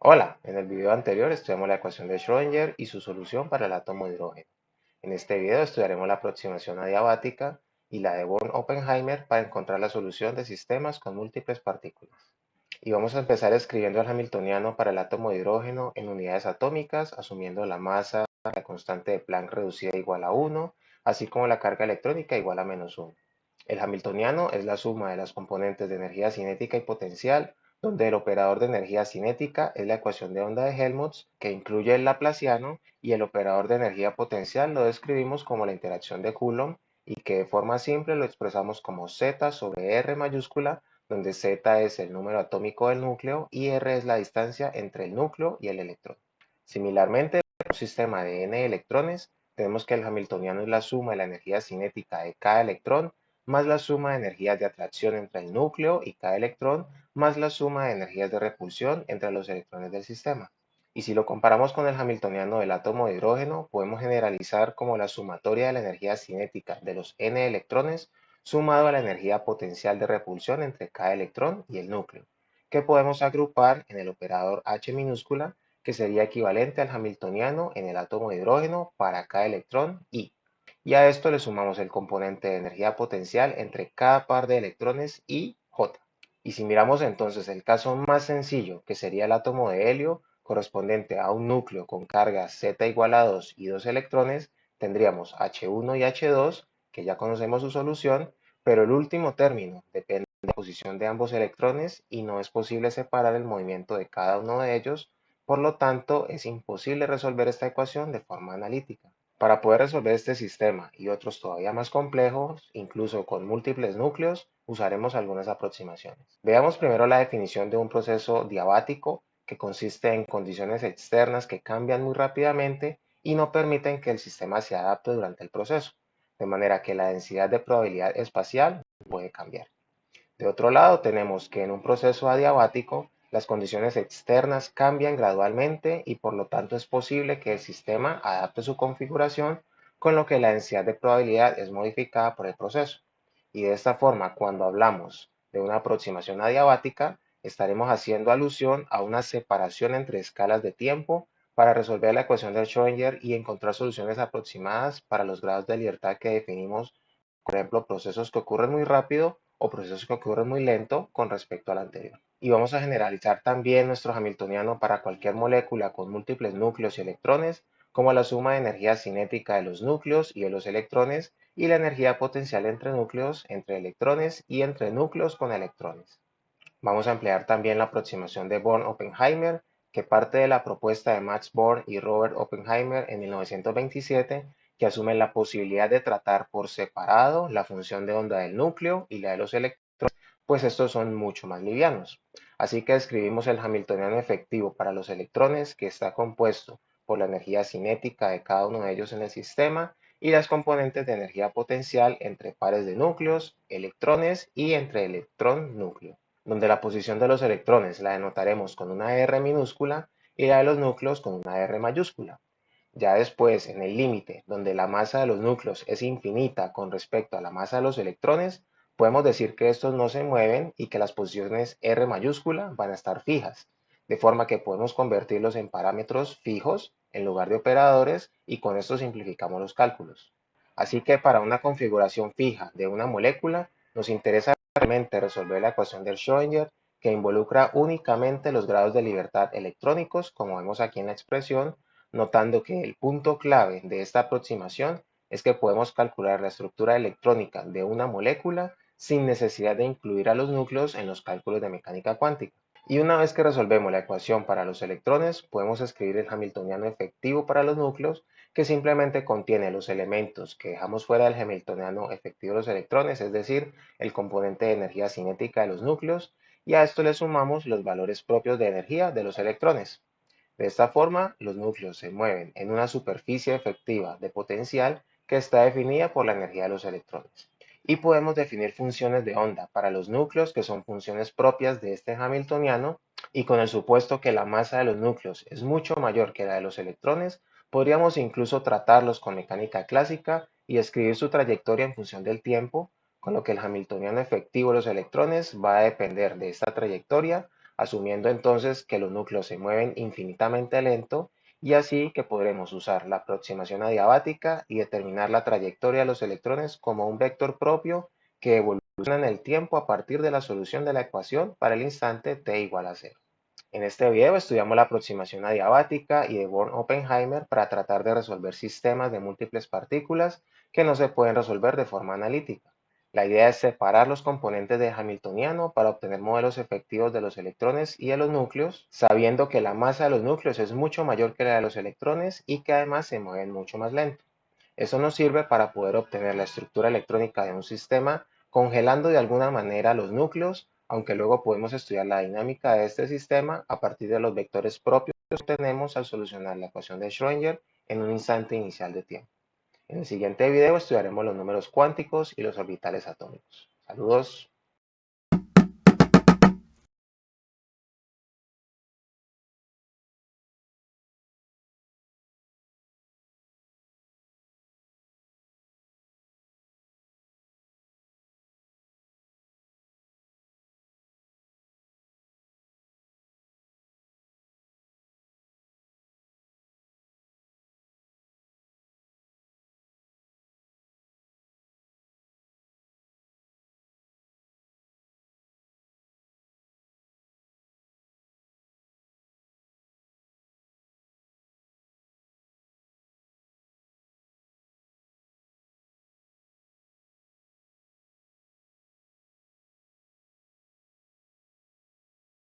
Hola, en el video anterior estudiamos la ecuación de Schrödinger y su solución para el átomo de hidrógeno. En este video estudiaremos la aproximación adiabática y la de Born-Oppenheimer para encontrar la solución de sistemas con múltiples partículas. Y vamos a empezar escribiendo el hamiltoniano para el átomo de hidrógeno en unidades atómicas, asumiendo la masa, la constante de Planck reducida igual a 1, así como la carga electrónica igual a -1. El hamiltoniano es la suma de las componentes de energía cinética y potencial, donde el operador de energía cinética es la ecuación de onda de Helmholtz, que incluye el laplaciano, y el operador de energía potencial lo describimos como la interacción de Coulomb, y que de forma simple lo expresamos como Z sobre R mayúscula, donde Z es el número atómico del núcleo y R es la distancia entre el núcleo y el electrón. Similarmente, para un sistema de n electrones, tenemos que el hamiltoniano es la suma de la energía cinética de cada electrón más la suma de energías de atracción entre el núcleo y cada electrón, más la suma de energías de repulsión entre los electrones del sistema. Y si lo comparamos con el hamiltoniano del átomo de hidrógeno, podemos generalizar como la sumatoria de la energía cinética de los n electrones sumado a la energía potencial de repulsión entre cada electrón y el núcleo, que podemos agrupar en el operador H minúscula, que sería equivalente al hamiltoniano en el átomo de hidrógeno para cada electrón y a esto le sumamos el componente de energía potencial entre cada par de electrones y J. Y si miramos entonces el caso más sencillo, que sería el átomo de helio, correspondiente a un núcleo con carga Z igual a 2 y 2 electrones, tendríamos H1 y H2, que ya conocemos su solución, pero el último término depende de la posición de ambos electrones y no es posible separar el movimiento de cada uno de ellos, por lo tanto es imposible resolver esta ecuación de forma analítica. Para poder resolver este sistema y otros todavía más complejos, incluso con múltiples núcleos, usaremos algunas aproximaciones. Veamos primero la definición de un proceso diabático, que consiste en condiciones externas que cambian muy rápidamente y no permiten que el sistema se adapte durante el proceso, de manera que la densidad de probabilidad espacial puede cambiar. De otro lado, tenemos que en un proceso adiabático, las condiciones externas cambian gradualmente y por lo tanto es posible que el sistema adapte su configuración, con lo que la densidad de probabilidad es modificada por el proceso. Y de esta forma, cuando hablamos de una aproximación adiabática, estaremos haciendo alusión a una separación entre escalas de tiempo para resolver la ecuación de Schrödinger y encontrar soluciones aproximadas para los grados de libertad que definimos, por ejemplo, procesos que ocurren muy rápido o procesos que ocurren muy lento con respecto al anterior. Y vamos a generalizar también nuestro hamiltoniano para cualquier molécula con múltiples núcleos y electrones, como la suma de energía cinética de los núcleos y de los electrones, y la energía potencial entre núcleos, entre electrones y entre núcleos con electrones. Vamos a emplear también la aproximación de Born-Oppenheimer, que parte de la propuesta de Max Born y Robert Oppenheimer en 1927, que asume la posibilidad de tratar por separado la función de onda del núcleo y la de los electrones, pues estos son mucho más livianos. Así que escribimos el hamiltoniano efectivo para los electrones, que está compuesto por la energía cinética de cada uno de ellos en el sistema y las componentes de energía potencial entre pares de núcleos, electrones y entre electrón-núcleo, donde la posición de los electrones la denotaremos con una R minúscula y la de los núcleos con una R mayúscula. Ya después, en el límite, donde la masa de los núcleos es infinita con respecto a la masa de los electrones, podemos decir que estos no se mueven y que las posiciones R mayúscula van a estar fijas, de forma que podemos convertirlos en parámetros fijos en lugar de operadores y con esto simplificamos los cálculos. Así que para una configuración fija de una molécula, nos interesa realmente resolver la ecuación de Schrödinger, que involucra únicamente los grados de libertad electrónicos, como vemos aquí en la expresión, notando que el punto clave de esta aproximación es que podemos calcular la estructura electrónica de una molécula sin necesidad de incluir a los núcleos en los cálculos de mecánica cuántica. Y una vez que resolvemos la ecuación para los electrones, podemos escribir el hamiltoniano efectivo para los núcleos, que simplemente contiene los elementos que dejamos fuera del hamiltoniano efectivo de los electrones, es decir, el componente de energía cinética de los núcleos, y a esto le sumamos los valores propios de energía de los electrones. De esta forma, los núcleos se mueven en una superficie efectiva de potencial que está definida por la energía de los electrones. Y podemos definir funciones de onda para los núcleos que son funciones propias de este hamiltoniano, y con el supuesto que la masa de los núcleos es mucho mayor que la de los electrones, podríamos incluso tratarlos con mecánica clásica y escribir su trayectoria en función del tiempo, con lo que el hamiltoniano efectivo de los electrones va a depender de esta trayectoria asumiendo entonces que los núcleos se mueven infinitamente lento y así que podremos usar la aproximación adiabática y determinar la trayectoria de los electrones como un vector propio que evoluciona en el tiempo a partir de la solución de la ecuación para el instante t igual a 0. En este video estudiamos la aproximación adiabática y de Born-Oppenheimer para tratar de resolver sistemas de múltiples partículas que no se pueden resolver de forma analítica. La idea es separar los componentes de Hamiltoniano para obtener modelos efectivos de los electrones y de los núcleos, sabiendo que la masa de los núcleos es mucho mayor que la de los electrones y que además se mueven mucho más lento. Eso nos sirve para poder obtener la estructura electrónica de un sistema congelando de alguna manera los núcleos, aunque luego podemos estudiar la dinámica de este sistema a partir de los vectores propios que obtenemos al solucionar la ecuación de Schrödinger en un instante inicial de tiempo. En el siguiente video estudiaremos los números cuánticos y los orbitales atómicos. Saludos.